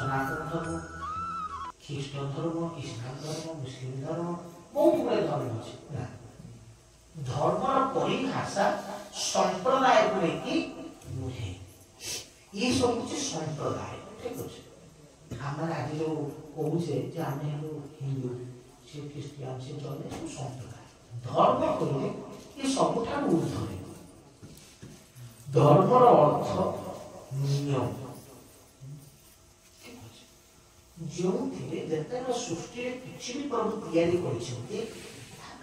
सनातन धर्म ख्रीष्ट धर्म इस्लाम धर्म मुस्लिम धर्म बहुत गुड़े धर्म अच्छे धर्मर परिभाषा संप्रदाय को लेकिन बुझे ये सब कुछ संप्रदाय ठीक अच्छे आम आज जो कहे आम हिंदू से ख्रीस्टियान से जैन सब संप्रदाय धर्म कहले ये सबुठ ऊर्धे धर्मर अर्थ नियम जो सृष्टि किसी भी प्रभु तैयारी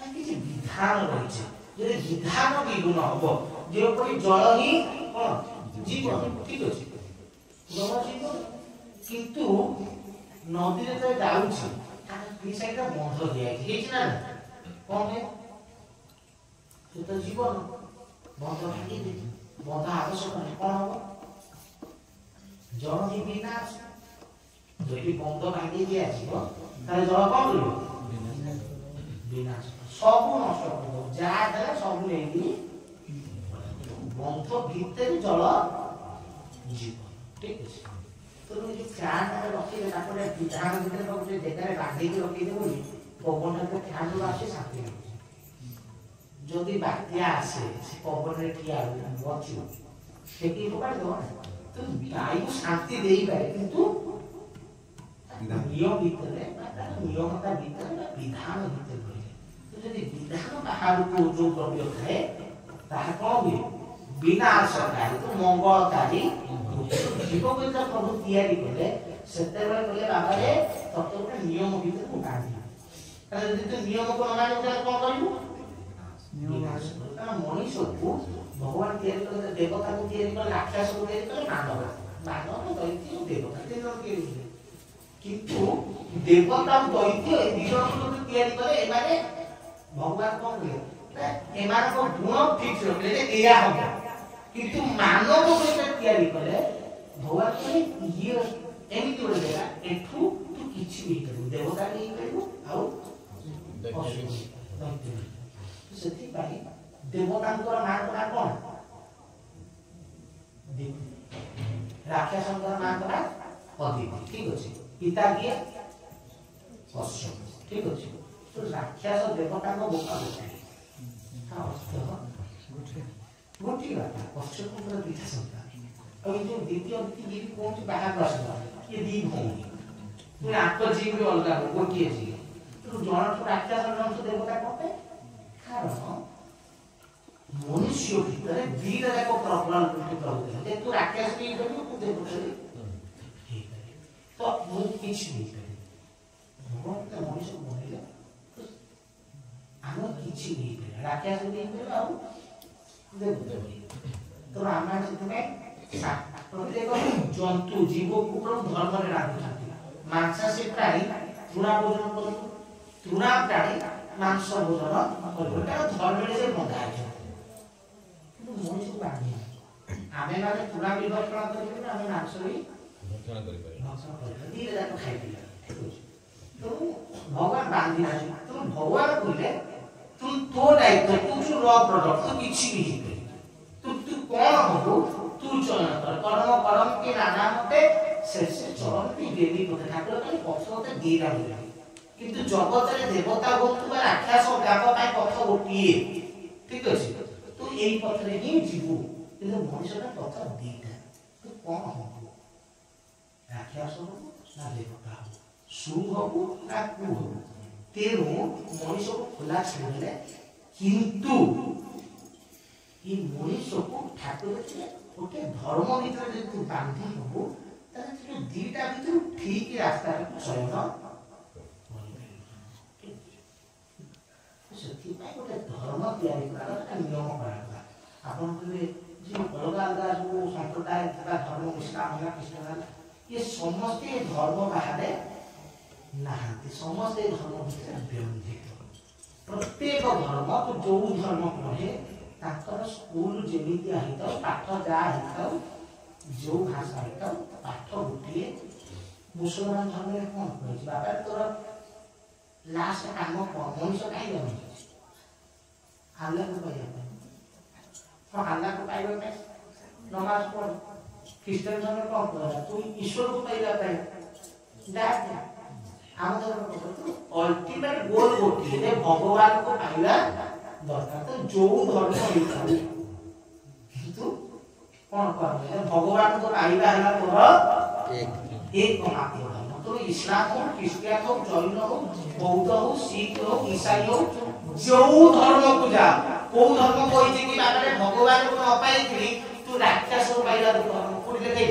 किसी विधान रही विधान विगुण हम जोपरी जल ही जीवन ठीक अच्छे जल जीवन किंतु नदी जाऊँगी साइड बंध दिया कौन है तो जीवन बंध भांगी बंध आवश्यक नहीं कौन हम जल ही विनाश যদি বন্ধ ভাঙি দিয়ে আসিব তাহলে জল কম হইব বিনাশ সব নষ্ট করব যা দেলে সব নেই বন্ধ ভিতরে জল জীবন ঠিক আছে তো যে ফ্যান রখিলে তারপরে বিধান ভিতরে যে জায়গায় বাঁধিয়ে রখি দেব পবনটা ফ্যান আসে শান্তি যদি বাত্যা আসে সে পবনের ঠিয়া বচিব সে কি প্রকার দেব তো বায়ু শান্তি দেই পারে কিন্তু नियम भीतर नियमता भीतर विधान भीतर रहे तो यदि विधान बाहर को जो द्रव्य थाए ताहा कौन हुए विनाशकारी तो मंगलकारी जीव को जब प्रभु तैयारी कले सेते बेले कहले बाबा रे तत्व के नियम भीतर को काढी ताले यदि तो नियम को न माने ताले कौन करिवो विनाश कारण मनुष्य को भगवान तैयारी कले देवता को तैयारी कले राक्षस को तैयारी कले मानव दैत्य देवता तीन जन के किंतु देवता दैत्य ए दिजन को तैयारी करे एमाने भगवान कोन करे एमाने को गुण फिक्स रखले एया हो किंतु मानव को तैयारी करे भगवान करे ये एमिति बोले देला एठू तू किछि भी करू देवता नहीं करू आउ दैत्य सेति पाई देवतांकर नाम कोन राक्षसंकर नाम कोन अदिति ठीक अछि पिता किए कश्यप ठीक अच्छे तो राक्षस देवता को बोका गोटी बात कश्यप पूरा दिखा सकता अब जो द्वितीय ये कौन से बाहर बस ये दी भूमि तो आत्म जीव भी अलग हो गोटी जीव तो जन तो राक्षस जन तो देवता कहते कारण मनुष्य भीतर दीटा जाक प्रॉब्लम प्रभु जे तू राक्षस भी करू तू देवता तो वो किछ नहीं करे भगवान का मनुष्य बनेगा हम किछ नहीं करे राक्षस नहीं करे आउ देवता तो रामायण में प्रत्येक जंतु जीव को प्रभु धर्म रे राखुछंती मांसाशी प्राणी तृणा भोजन करू तृणा प्राणी मांस भोजन करू एटा धर्म रे से बंधा है किंतु मनुष्य को बांधी आमे माने तृणा विभक्षण करिबे आमे मांस भी भक्षण करि पारे तो भगवान बांधी ना तो भगवान बोले तू तो दायित्व तू जो रॉ प्रोडक्ट तो किछि भी तू तू कौन हो तू चयन कर्म के नाना मते से चरण की देवी को ठाकुर खाली पक्ष मते दीरा होला किंतु जगत रे देवता भक्त बा राक्षस गाप पाई पक्ष गोटिए ठीक अछि तो एई पथ रे ही जीवो किंतु मनुष्यटा पथ दीटा तो कौन हो राक्षस हो ना देवता हो शुभ हो ना कु हो तेणु मनुष्य को खुला छाड़े किंतु ये मनुष्य को ठाकुर गोटे धर्म भीतर जो बांधी हो दीटा भीतर ठीक रास्ता चयन गोटे धर्म तैयारी नियम करा आपन जो अलग अलग जो संप्रदाय धर्म इस्लाम ख्रीष्टान ये समस्ते धर्म बाहर नहांती समस्ते धर्म भीतर व्यंधित प्रत्येक धर्म तो जो धर्म कहे ताकर स्कूल जेमिति आहित पाठ जा आहित जो भाषा आहित पाठ गोटे मुसलमान धर्म में कौन कहछि बाबा तोर लास्ट काम कौन मनुष्य काई जानो अल्लाह को पाइबा तो अल्लाह को पाइबा पे नमाज पढ़ ख्रिस्टान धर्म में कौन कहला तू ईश्वर को पाइबा पे डाक हम धर्म अल्टीमेट गोल होती है भगवान को पाइबा दरकार तो जो धर्म होइता किंतु कौन कहले भगवान को पाइबा हला तोर एक मात्र धर्म तो इस्लाम हो क्रिश्चियन हो जैन हो बौद्ध हो सिख हो ईसाई हो जो धर्म को जा को धर्म कोई जे कि बाबा भगवान को न पाई कि तू राक्षस हो पाइला तो धर्म को ले गई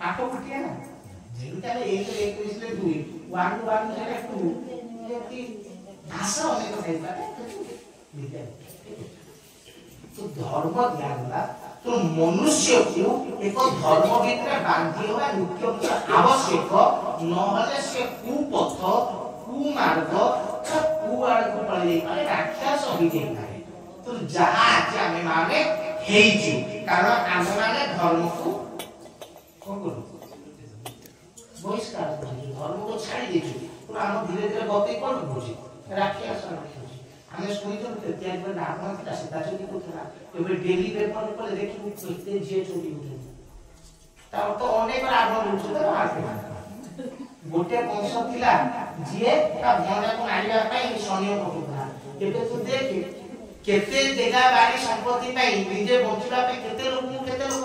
आको कुटिया ना जेटा एक इसलिए 2 1 to 1 से 2 ये भाषा होने को नहीं पाते तो धर्म ज्ञान वाला तो मनुष्य को एक धर्म भितर बांधी होगा नित्य आवश्यक नहले से कुपथ कुमार्ग कुआड़ को पड़े माने राक्षस होई जाए तो जहां आज हमें माने हेई छी कारण हम माने धर्म को कोन करू बहिष्कार करू धर्म को छाड़ी देछु तो हम धीरे धीरे गति कोन बुझी राक्षस हमें सुनी तो त्याग पर नाम था सीधा चोरी को था एबे डेली पेपर पर देखि केते जे चोरी होते ता तो अनेक आगम होछ तो आके गोटे वंश थिला जे ता भणा को मारिया पई सैन्य पठुला एबे तू देख केते जगह बारी संपत्ति पई निजे बंचला पे केते लोक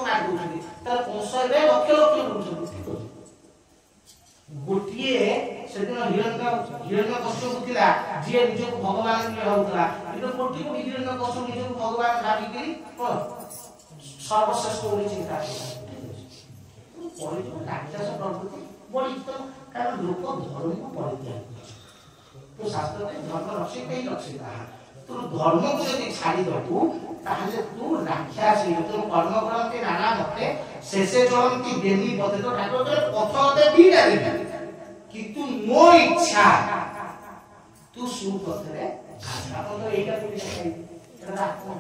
मार दोछथि तार वंश एबे लक्ष लक्ष होछ गोटिए सेदिन हिरण्यकश्यप थिला जे निज को भगवान ने होतला इतो कोटि को हिरण्यकश्यप निज को भगवान भाबी करी सर्वश्रेष्ठ होई चिंता परि तो राक्षस प्रवृत्ति बड़ी तो कारण लोक धर्म को परित्याग तो शास्त्र में धर्म रक्षित ही रक्षिता तो धर्म को यदि छाड़ी दबु ताहले तू राक्षस हे तो कर्म करते नाना मते शेषे चलंती बेली पते तो ठाकुर के पथते दीटा दीटा किंतु मो इच्छा तू सुपथरे आपण तो एटा कोइ छै एटा आत्मा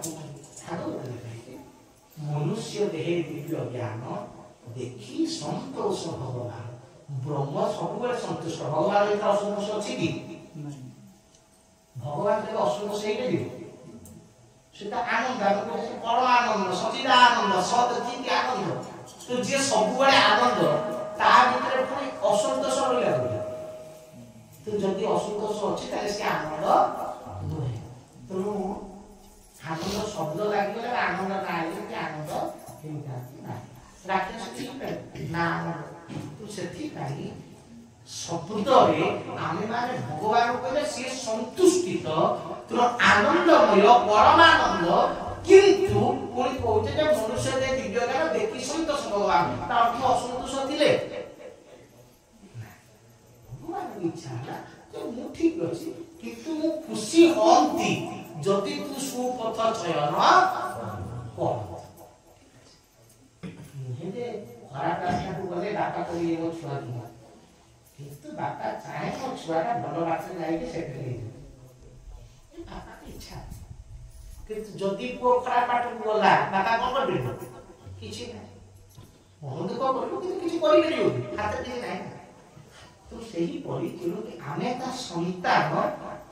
ठाकुर मनुष्य देहे दिव्य ज्ञान देखि संतोष भगवान ब्रह्म सबुबे संतुष्ट भगवान एटा असंतोष अछि कि भगवान के असंतोष है कि सेटा आनंद आनंद परम आनंद सच्चिदानंद सत चित आनंद तो जे सबुबे आनंद ता भितर पुनी असंतोष रहिला तो जदि असंतोष अछि ताले से आनंद नुहे तो आनंद शब्द लागि गले आनंद ना आइले कि आनंद केनता ना राक्षस ठीक ना तो सेठी काई शब्द रे आमे माने भगवान कहले से संतुष्टित तो आनंदमय परमानंद किंतु कोई कहते जे मनुष्य दे दिव्य ज्ञान देखि संतोष भगवान ता अर्थ असंतोष थिले भगवान इच्छा ना तो मु ठीक अछि किंतु मु खुशी होंती जदि तू सुपथ चयन कर मुझे खराब रास्ता को गले बापा को ये छुआ दिया किंतु बापा चाहे मो छुआटा भलो रास्ता जाई के सेट ले बापा की इच्छा किंतु जदि को खराब पाठ गला बापा कोन करबे किछि नै मन तो करबो कि किछि करि परियो हाथ दे नै तो सही परि किलो कि आमे ता संतान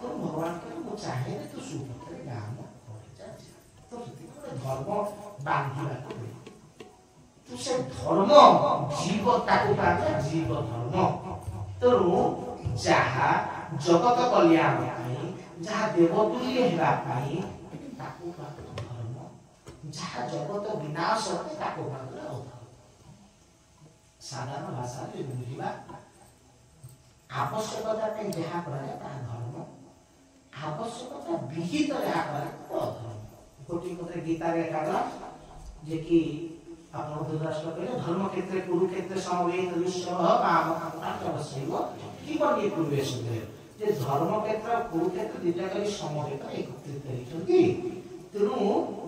तो भगवान के मो चाहे तो सुपथरे गाम परि जा तो धर्म बांधिबा को तो से धर्म जीवता को पाता जीव धर्म तो जहा जगत कल्याण पाई जहा देवतुल्य हेबा पाई ताको पाता धर्म जहा जगत विनाश होते ताको पाता साधारण भाषा रे बुझिबा आवश्यकता पे जहा करे ता धर्म आवश्यकता विहित रहा करे तो धर्म कोटि कोटे गीता रे कागला जे कि आपण धृतराष्ट्र कहले धर्म क्षेत्र कुरुक्षेत्र समवेत विश्व काम अवश्यव कि बनी प्रवेश दे जे धर्म क्षेत्र कुरुक्षेत्र दिटा करी समवेत एकत्रित करिसथि तेनु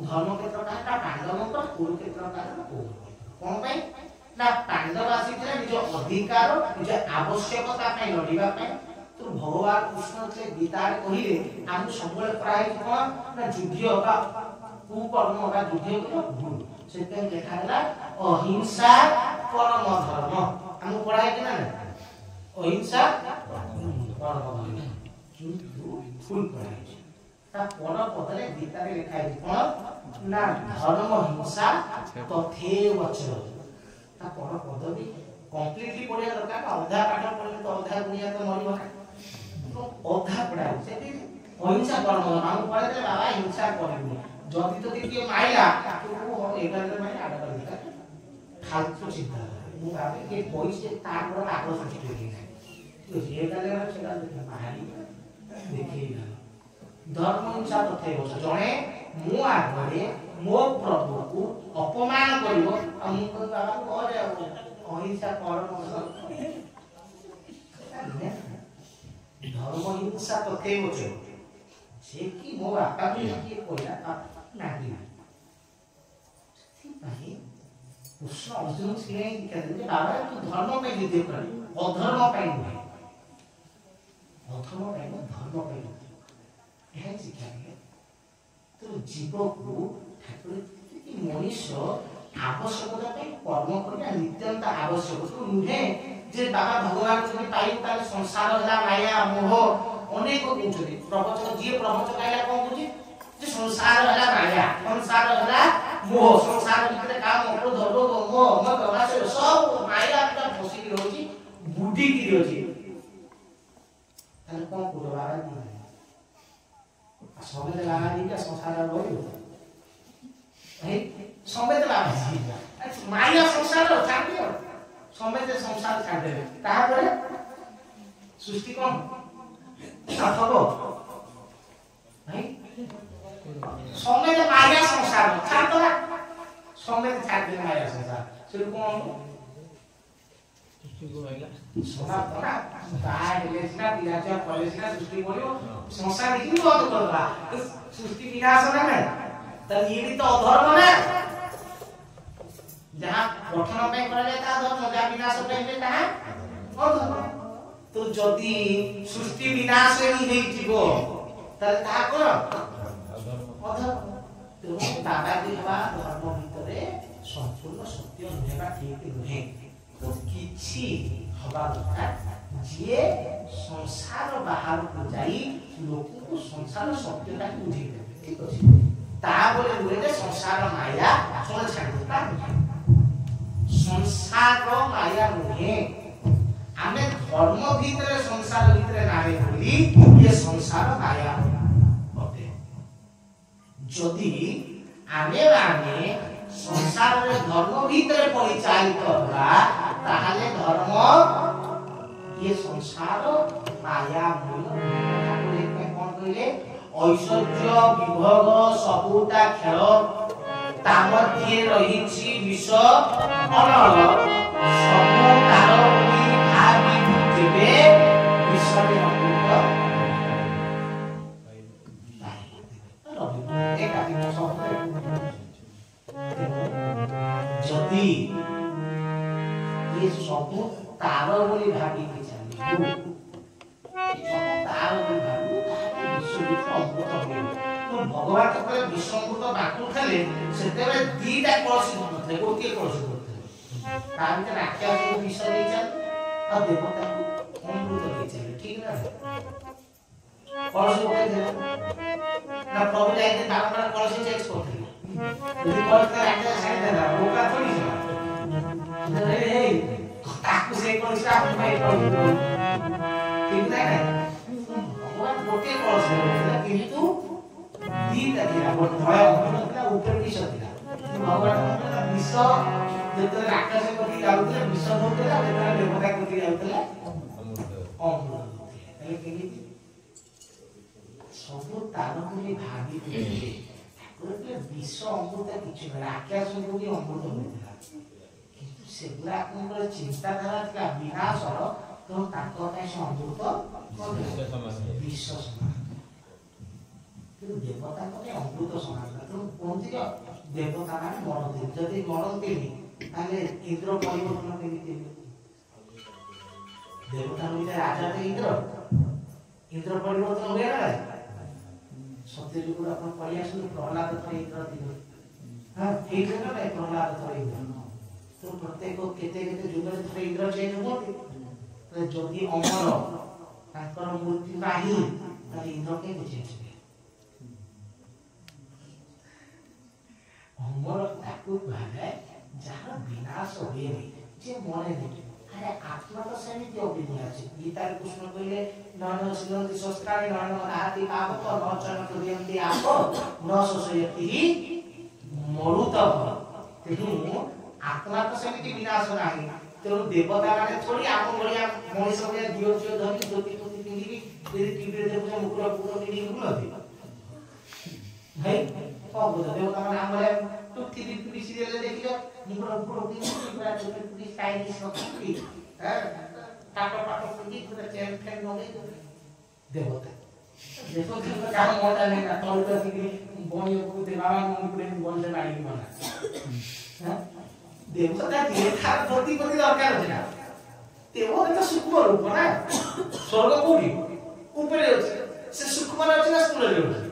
धर्म क्षेत्र का पांडव पर कुरुक्षेत्र का कोन पई ना पांडव आसीथिले निज अधिकार निज आवश्यकता पे लड़ीबा पे तो भगवान कृष्ण से गीता रे कहिले हम सबले प्राय कोन ना युद्ध का कुकर्म का युद्ध को भूल से पे लिखा है अहिंसा परम धर्म हम पढ़ाई कि ना अहिंसा परम धर्म किंतु फुल पढ़ाई ता पर पदले गीता रे लिखा है कोन ना धर्म हिंसा तथैव च ता पर पद भी कंप्लीटली पढ़िया दरकार अधा पाठ पढ़ले तो अधा दुनिया तो मरिबो ना अधा पढ़ाई से अहिंसा परम धर्म हम पढ़ले बाबा हिंसा करबो जदि तो किए माइला तो एगारे माइला आडा कर दिया फालतू चिंता मु भाबे के पैसे तार पर आग्रह सृष्टि होई तो एगारे में सेटा देखा बाहरी देखिना धर्म हिंसा तथ्य हो जणे मु आगरे मो प्रभु को अपमान करिवो हम को बाबा करे अहिंसा परम धर्म हिंसा तथ्य हो से कि मो बापा भी किए कोइला नाही नाही कृष्ण अर्जुन से कहते बाबा तू धर्म पे युद्ध कर अधर्म पे नहीं अधर्म पे धर्म पे यह शिक्षा है तो जीव को ठाकुर कि मनुष्य आवश्यकता पे कर्म करना नित्यंत आवश्यक तो नुहे जे बाबा भगवान जो पाई ताले संसार होला माया मोह अनेक कुछ प्रवचन जी प्रवचन आइला कोन कुछ जे संसार होला माया संसार होला मोह संसार भितर काम क्रोध लोभ मोह मद आशय सब माया का फसी रहउची बुद्धि की रहउची तने कोन को बाबा नहीं समय लगा नहीं का संसार रहियो है समय लगा माया संसार छाड़ दियो समय से संसार छाड़ दे ताहा करे सृष्टि कोन साथबो है समय से माया संसार छाड़ दो समय से छाड़ दे माया संसार सिर कोन सृष्टि को आइला सोना तोरा काय लेसना पियाचा कॉलेजना सृष्टि बोलियो संसार ही बहुत करबा सृष्टि विनाश ना है तब ये भी तो अधर्म है जहां गठन पे करा जाता धर्म जहां विनाश पे लेता है अधर्म तो जदी सृष्टि विनाश ही नहीं जीवो तले ता कर अधर्म तो बाबा देवा धर्म भितरे संपूर्ण सत्य होबा ठीक नहे तो किछि हवा दरकार जे संसार बाहर को जाई लोक को संसार सत्यता बुझी देबे ठीक अछि ता बोले दुरे संसार माया सोना छाड़ देता संसार माया नहे आमे धर्म भीतर संसार भीतर नारे बोली ये संसार माया होते जदि आमे आमे संसार रे धर्म भीतर परिचालित होला ताहाले धर्म ये संसार माया मूल ठाकुर में कोन कहले ऐश्वर्य विभोग सबुता खेल तामध्ये रहिछि विष अनल सब तार बोली भाबी जेबे विषय अमृत एक आदि सब जदि ये सब तार बोली भाबी के चली सब तार बोली भाबी विश्व विश्व अमृत हो तो भगवान कहले विश्व अमृत बाटू खेले सेतेबे दीटा कलसी होते गोटे कलसी होते ता भीतर आख्या को विषय दे चल और देवता को अमृत दे चल ठीक ना कलसी होते दे ना प्रभु जाए बारंबार कलसी चेंज करते यदि कलसी आख्या साइड देना बोका थोड़ी से अरे ताकू से कलसी आप भाई ठीक ना भगवान गोटे कलसी होते किंतु दीटा दिला गोटे धया होता ऊपर विष दिला भगवान विष जेते आकाश कोठी जाउतले विष होतला जेते देवता कोठी जाउतला अमृत एले केली सब तार कोली भागी दिले ठाकुर विष अमृत किछु ना आकाश कोठी अमृत होतला किंतु सेगुला कोनर चिंता धारा थिला विनाशर तो ताको पे अमृत विष समान কিন্তু দেবতা মানে অমৃত সমান তো কোনটি দেবতা মানে মরতে যদি মরতে তাহলে ইন্দ্র পরিবর্তন কেমিতি দেবতা হইলে রাজা তে ইন্দ্র পরিবর্তন হবে না সত্যযুগর আপন পরিয়াসু প্রহ্লাদ তো ইন্দ্র দিল हां ठीक है ना प्रहलाद थोड़े तो प्रत्येक केते केते जुगरे थोड़े इंद्र चेंज होते तो जदि अमर ताकर मृत्यु नाही ताले इंद्र के चेंज हुए अमर ताकू भागे जहां विनाश होए जे मरे नहीं अरे आत्मा तो समिति अभिनय আছে गीता कृष्ण कहले नन सिद्धांत संस्कार नन आति पाप तो नचन करियंती आपो न सोसयति मरुत तेनु आत्मा तो समिति विनाश नाही तेनु देवता माने थोड़ी आम बलिया मनीष बलिया दियो जो धरि ज्योति ज्योति पिंडी तेरी टीवी देखो मुकुरा पूरा पिंडी बुलती भाई कब देवता माने आम बलिया तो टीवी पिंडी सीरियल देखियो मुकुरा पूरा पिंडी पूरा ज्योति पिंडी स्टाइलिश होती है टाटा टाटा पिंडी पूरा चेन फैन हो गई देवता देखो कि काम मोटा नहीं ना तो तो कि बोनियो को देवा मुकुरे बोन से आई बना हां देवता দিয়ে তার প্রতিপত্তি দরকার আছে না দেবতা তো সূক্ষ্ম রূপ না স্বর্গ কোটি উপরে আছে সে সূক্ষ্ম আছে না স্থূল আছে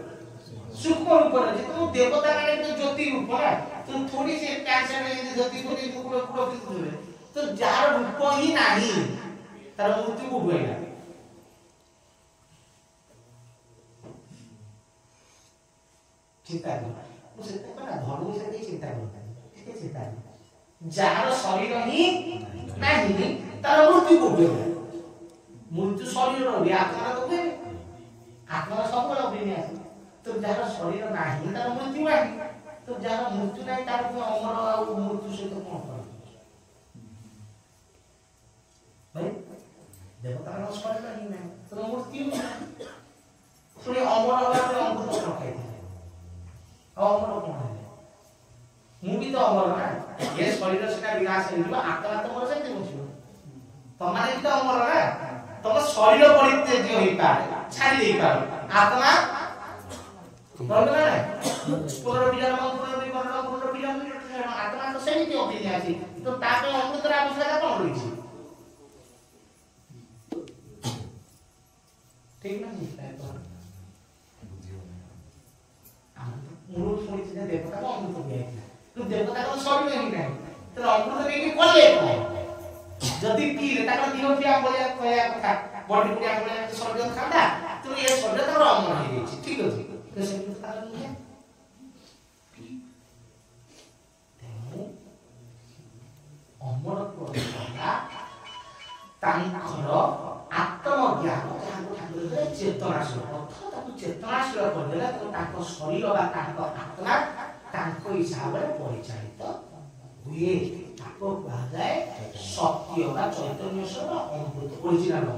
সূক্ষ্ম রূপ আছে তো দেবতা মানে তো জ্যোতি রূপ না তো थोड़ी से कैंसर में যদি জ্যোতি কোটি পুরো পুরো কিছু হবে তো যার রূপ হি নাই তার মূর্তি কো হয় না চিন্তা করো বুঝতে পারা ধর্ম হিসেবে চিন্তা করতে ঠিক আছে চিন্তা যার শরীর হি নাই তার মৃত্যু হবে মৃত্যু শরীর হবে আত্মা তো হবে আত্মা সকল অভিনয় আছে তো যার শরীর নাই তার মৃত্যু নাই তো যার মৃত্যু নাই তার অমর আর মৃত্যু সহিত কোন করে ভাই দেবতার শরীর নাই তো মৃত্যু শুনে অমর হওয়ার অমৃত খাই দিলে অমর কোন হয় ମୁଁ ବି ତ ଅମର ନା ଏ ଶରୀର ସେଟା ବିନାଶ ହେଇଯିବ ଆତ୍ମା ତ ମର ସେମିତି ବଞ୍ଚିବ ତମାନେ ବି ତ ଅମର ନା ତମ ଶରୀର ପରିତ୍ୟାଜ୍ୟ ହେଇପାରେ ଛାଡ଼ି ଦେଇପାର ଆତ୍ମା ରହିବ ନା ପୁନର୍ବିଜନ୍ମ ଆତ୍ମା ତ ସେମିତି ଅଭିନୟ ଅଛି ତ ତା ପାଇଁ ଅମୃତର ଆବଶ୍ୟକତା କଣ ରହିଛି ଠିକ ନା ମୁଁ ଶୁଣିଛି ଯେ ଦେବତାକୁ ଅମୃତ ଦିଆଯାଇଥିଲା तो देवता को शरीर नहीं है तो अमृत नहीं कोले जदी पीले ताकर दिहो पिया बोले कहया कथा बॉडी पिया बोले शरीर खांदा तो ये शरीर तो अमर हो गई ठीक है तो से तार नहीं है अमर को तांकर आत्मज्ञान ठाकुर चेतनाशील अर्थात ताको चेतनाशील कर देला तो ताको शरीर बा ताको आत्मा ताको हिसाब रे परिचालित हुए ताको भागाए सत्य बा चैतन्य स्वर अमृत ओरिजिनल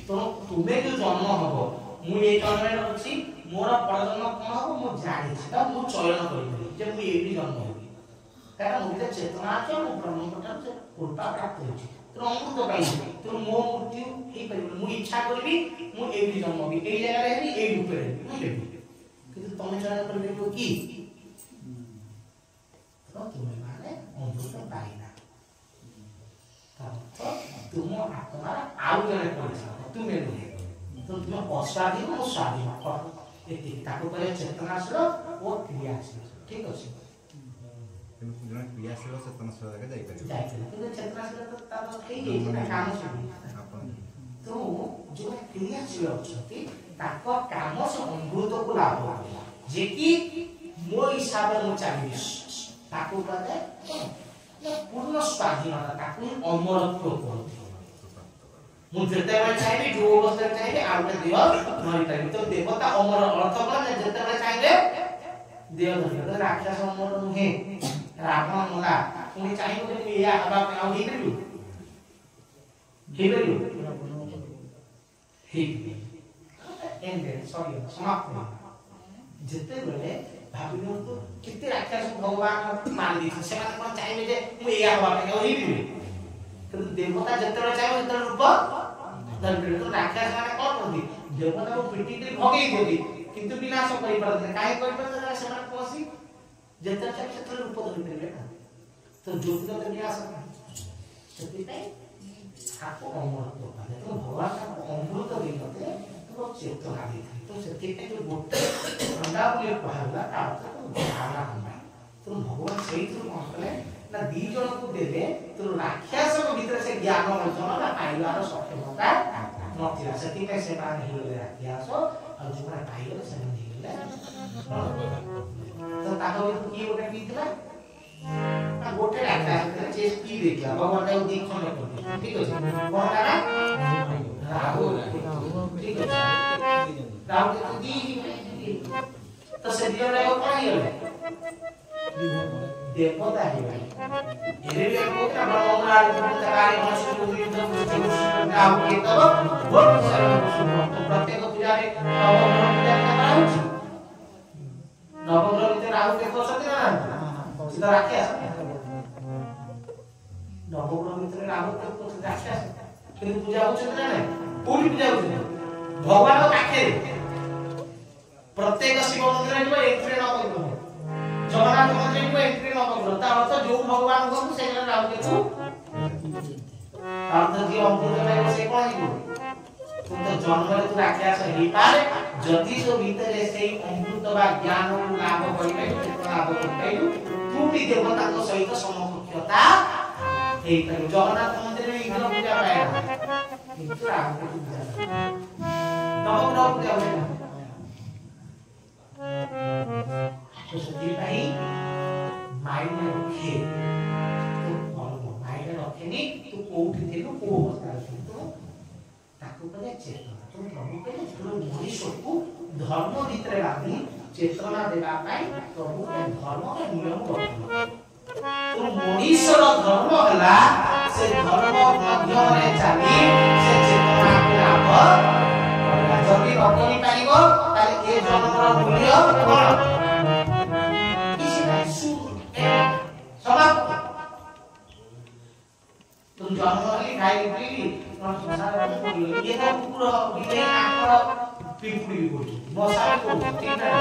तो तुमे जो जन्म हबो मु ए जन्म रे अछि मोर परजन्म कोन हबो मु जानि छी त मु चयन करिबी जे मु एबी जन्म होबी कारण मुते चेतना আছে मु ब्रह्म कोटा से कृपा प्राप्त होछि तो अमृत पाइछि तो मो मृत्यु हे परिबो मु इच्छा करबी मु एबी जन्म होबी ए जगह रे हेबी ए रूप रे मु लेबी किंतु तमे चयन करबे की तुम्हें माने अमृत पाइना तो तुम आत्मा आउ जने परिसा तुम्हें नहीं तो तुम्हें असाधीन और स्वाधीन एति ताको करे चेतनाशील और क्रियाशील ठीक अछि जने क्रियाशील चेतनाशील के जाई परिबो तो चेतनाशील तो तार ठीक है ना काम से तो जो क्रियाशील अछि ताको काम से अमृत को लाभ जे कि मो हिसाब रे चाहिए ताको कहते पूर्ण स्वाधीनता ताको अमरत्व कहते मु जते बेले चाहि जो अवस्था चाहि आउटे दियो नई ताकि तो देवता अमर अर्थ कहले जते बेले चाहि देव धरि तो राक्षस अमर नुहे रावण मोला पुनी चाहि जे मु या हबा पे आउ हेबेलु हे एंड सॉरी समाप्त जते बेले भाबिनु तो किते राक्षस भगवान मान दी से माने कोन चाहिए जे मु या हवा पे ओही दिबे तो देवता जतरा चाहिए जतरा रूप धरबे तो राक्षस माने कोन करदी देवता को पिटी के भगई देदी किंतु विनाश करि परदे काहे करि परदे से माने कोसी जतरा चाहिए जतरा रूप धरबे ना तो ज्योति तो विनाश सती पे आपको अमृत तो भगवान का अमृत देते तो चेतना देते तो सती पे जो गोटे ठंडा बोले कहला का तो धारणा हमरा तो भगवान सही तो कौन कले ना दी जन को देले तो राक्षस को भीतर से ज्ञान अर्जन ना पाइबार सक्षमता नथिला सेति पे से मान हिले राक्षस और जोरा पाइले से मान हिले तो ताको की गोटे पीतला आ गोटे राक्षस चेस पी देखला भगवान ने दीक्षण कर ठीक है कोन ना राहु ठीक है राहु तो दी तो से दियो रे कोन हिले देवता है भाई ये भी को क्या ब्रह्मोग्राह पुस्तकारी मनुष्य को विरुद्ध राहु के तब बहुत सारे तो प्रत्येक पूजा रे नवग्रह पूजा कराउछि नवग्रह भीतर राहु के सती ना सीधा राक्षस नवग्रह भीतर राहु के राक्षस किंतु पूजा होछि ना नहीं कोठी पूजा होछि भगवान को पाखे प्रत्येक शिव मंदिर में एंट्री नवग्रह जगन्नाथ मंदिर को एंट्री नवग्रह ता अर्थ जो भगवान को से राहु के अर्थ जी अमृत में से कोन ही तुम तो जन्म रे तू राक्षस ही पारे जति सो भीतर से अमृत बा ज्ञान लाभ करिबे लाभ करिबे तू भी देवता को सहित समकक्षता हे करू जगन्नाथ मंदिर में इग्न पूजा पाए किंतु राहु के पूजा नवग्रह पूजा होय तो सती भाई माइंड में रखे तो माइंड में रखेनी तू कोठी थेलु को अवस्था तो ताको कले चेतना तो प्रभु के जो मनुष्य को धर्म भीतर बांधी चेतना देबा पाई प्रभु के धर्म के नियम रखियो तो मनुष्य धर्म हला से धर्म मध्य रे चाली से चेतना के लाभ जति रखनी पाइबो ताले ए जन्मर मूल्य कोन तुम जन्म वाली खाई पीली और संसार में ये तो पूरा बिले आकर पिपुड़ी भी बोल मौसा को ठीक है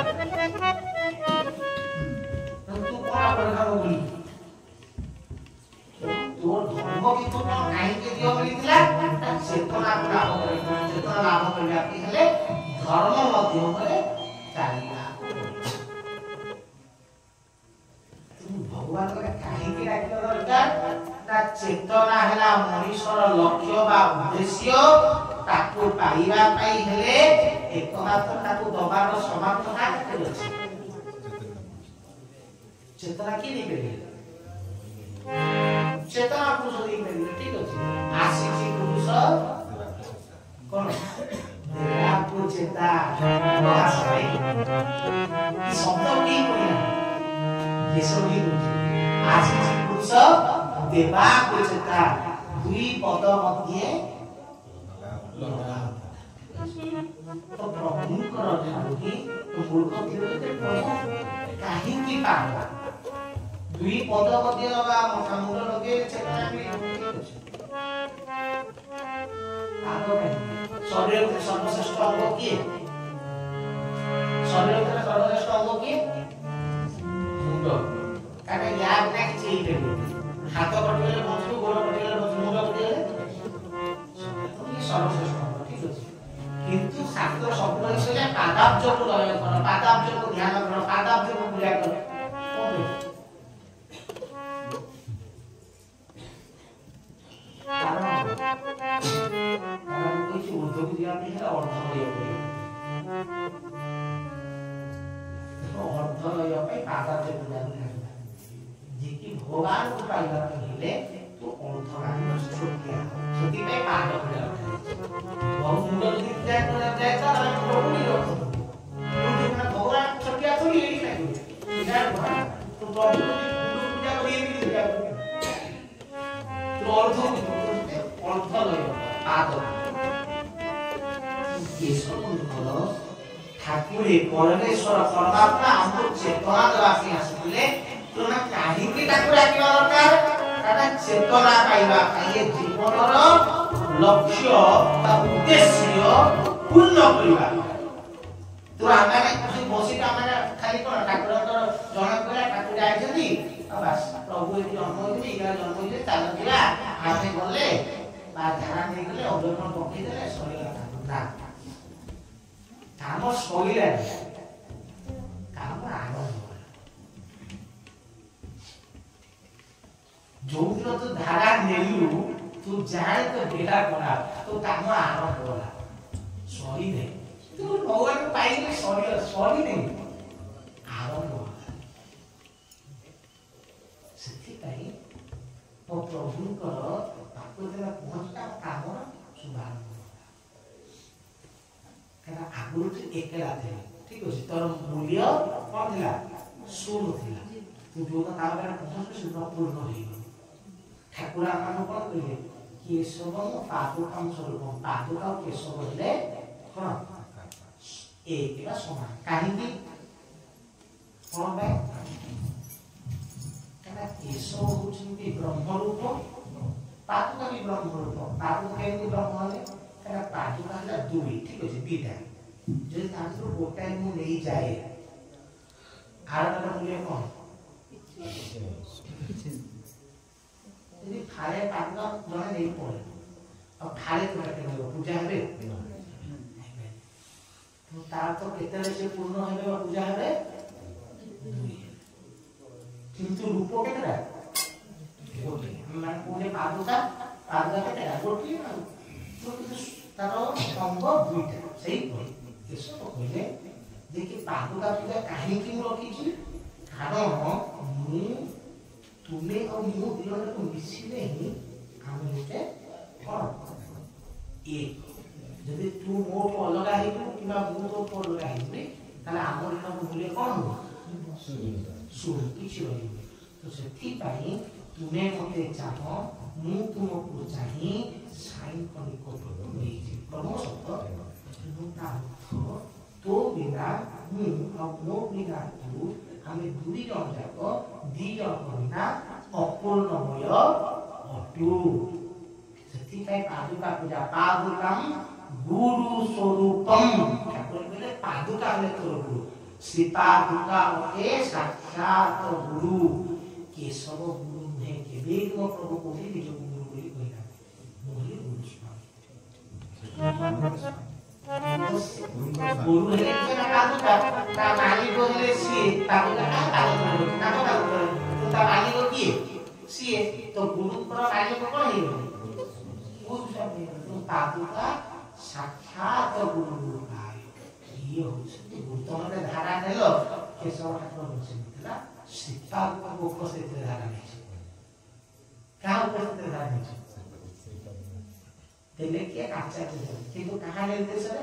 तू कौन पढ़ा बोली तो धर्म की तो नहीं के दियो मिलला चेतना लाभ करे चेतना लाभ करे आती हेले धर्म माध्यम रे चालिला भगवान का काहे के राखियो दरकार ता चेतना हला मनुष्यर लक्ष्य बा उद्देश्य ताकू पाइबा पाई हेले एकमात्र ताकू दबार समाप्तता के अछि चेतना की नहीं करी चेतना पुरुष नहीं करी ठीक अछि आशिकी पुरुष कोन आपको चेता भाषाई शब्द की कोई ये सब ही आशिकी पुरुष देवा कुचता दुई पद मध्ये तो प्रमुख रखाउकी तो मूर्ख थिले काहे की पावा दुई पद मध्ये लगा मुंड लगे चेतना भी आगो शरीर के सर्वश्रेष्ठ अंग किए शरीर के सर्वश्रेष्ठ अंग किए मुंड काहे याद ना कि चीज हाथ कटिले बंधु गोड़ कटिले बंधु मुंड कटिले ये सर्वश्रेष्ठ ठीक अछि किंतु शास्त्र शब्द हिसाब पादाब्ज को लय कर पादाब्ज को ध्यान कर पादाब्ज को पूजा कर कोन कारण कुछ उद्योग दिया भी है अर्थ लय पे पादाब्ज पूजा जेकी भगवान को पाइला पहिले तो अर्थगान छुटिया छुटी पे पाद पूजा बहुत सुंदर दिखता है तो जैसा हम प्रभु नहीं रखते तो भगवान छुटिया थोड़ी लेडी नहीं इधर तो प्रभु की पूजा करिए भी पूजा तो अर्थ लय पाद ये सब करो ठाकुर परमेश्वर परमात्मा हमको चेतना देवासी आसले तो ना काहे की ठाकुर आके दरकार कारण चेतना पाइबा ये जीवनर लक्ष्य बा उद्देश्य पूर्ण करिबा तो आमे कुछ बसी का माने खाली कोन ठाकुर जणा करे ठाकुर आइ जदी बस प्रभु जन्म होई इला जन्म होई चाल दिला आमे गले बा धारा नै गले अवलंबन पकि देले सरिला ना काम सरिला काम आगो जो दिन तू धारा नेलु तू जाए तो बेड़ा बना तो काम आरंभ होला सॉरी नहीं तू भगवान पाई में सॉरी नहीं आरंभ होला सेठी पाई तो प्रभु कर ताको देला पहुंचता काम शुभारंभ होला कना आगुरु तो एकला थे ठीक अछि तोर मूल्य कोन थिला शून्य थिला तू जो काम करे पहुंच से पूर्ण होई ठाकुर आमान कोन कहिए केशव पादुकाम स्वरूप पादुका केशव हेले कोन एकला समान काहिकी कोन बे कना केशव होचि ब्रह्म रूप पादुका भी ब्रह्म रूप पादुका केमि ब्रह्म हेले कना पादुका हला दुई ठीक अछि बीटा जे तांसु गोटाई मु नहीं जाए आरना मूल्य कोन यदि फाले पादुका जने नहीं पड़े अब फाले तो करते पूजा हेबे तो तार तो केतरे से पूर्ण हेबे पूजा हेबे किंतु रूप केतरा गोटे माने पूरे पादुका केतरा गोटे तो तारो संग दुईटा सही कोई केशव कहले जे कि पादुका पूजा काहे कि रखी छी कारण मु तुमे और मु दिलर को मिसिले ही हम होते कोन एक जदि तू मोट अलगा हे किबा मु तो अलगा हे ताले हमर का मूल्य कोन हो सुन किछि रही तो सेठी पाई तुमे मते चाहो मु तुमको चाहि साइन कनि को नहीं प्रमो शब्द नुता तो बिना मु और मो बिना तू हमें दुई जन जाको दी जन बिना अपूर्णमय अटू सेठी पाई पादुका पूजा पादुकम गुरु स्वरूपम ठाकुर बोले पादुका ले तो गुरु श्री पादुका के साक्षात गुरु केशव गुरु है के वेग में प्रभु को ही जो गुरु बोली कहला मोहि गुरु स्वामी गुरु है के ना पादुका ता मालिक बोले सी पादुका ना ता मालिक की सी तो गुरु पर मालिक कौन है गुरु स्वामी तो पादुका साक्षात गुरु भाई ये हो गुरु तो ने धारा नेलो केशव ठाकुर बोलছিলা सीता को उपस्थित धारा नहीं क्या उपस्थित धारा नहीं तेले के काचा किंतु कहां निर्देश रे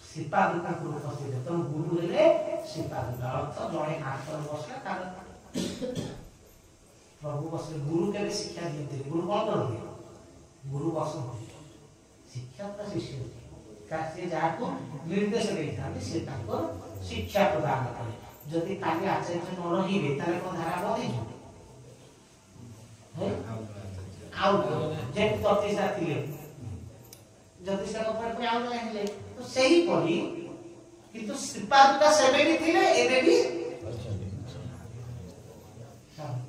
सीता दुका को उपस्थित तो गुरु हेले सीता दुका अर्थ जणे मास्टर बसले तार प्रभु बसले गुरु के शिक्षा दिते गुरु कोन करबे गुरु बस शिक्षा का शिष्य कासे जाको निर्देश देता से ताको शिक्षा प्रदान करे जदि काली आचार्य न रहिबे ताले को धारा बदि है आउ जे प्रतिशा थिले जदि से ऊपर पे आउ हेले तो सही पड़ी किंतु श्रीपाद का सेवे भी थिले एबे भी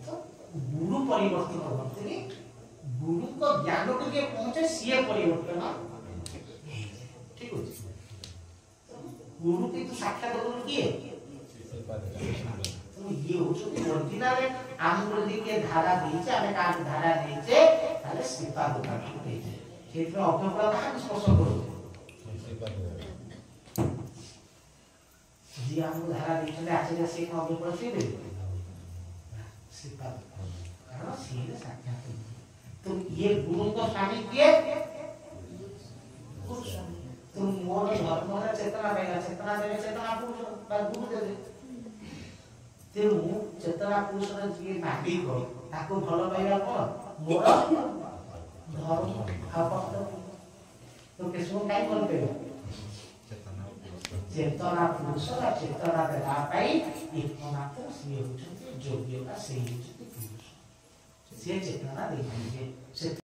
तो गुरु परिवर्तन करते गुरु को ज्ञान को के पहुंचे सीए परिवर्तन ठीक है गुरु की तो साक्षात गुरु किए तो ये हो जो ओरिजिनल आमूल के धारा देছে আমি কাজ ধারা দেছে তাহলে শ্রীপাদ কাকে দেছে সেটা অজ্ঞতা কাকে স্পর্শ করবে শ্রীপাদ जी आमूल धारा देছে আচার্য সে কোন অজ্ঞতা সে দেবে श्रीपाद कारण सीधे साक्षात तो ये गुरु का स्वामी किए तुम मोर धर्म में चेतना देगा चेतना देवे चेतना पुरुष बा गुरु देवे तेनु चेतना पुरुष रे जे माटी को ताको भलो पाइबा कोन मोर धर्म आपत तो केसो काई कर पे चेतना पुरुष रा चेतना देला पाई एकमात्र से होते योग्य का से से चेतना देखे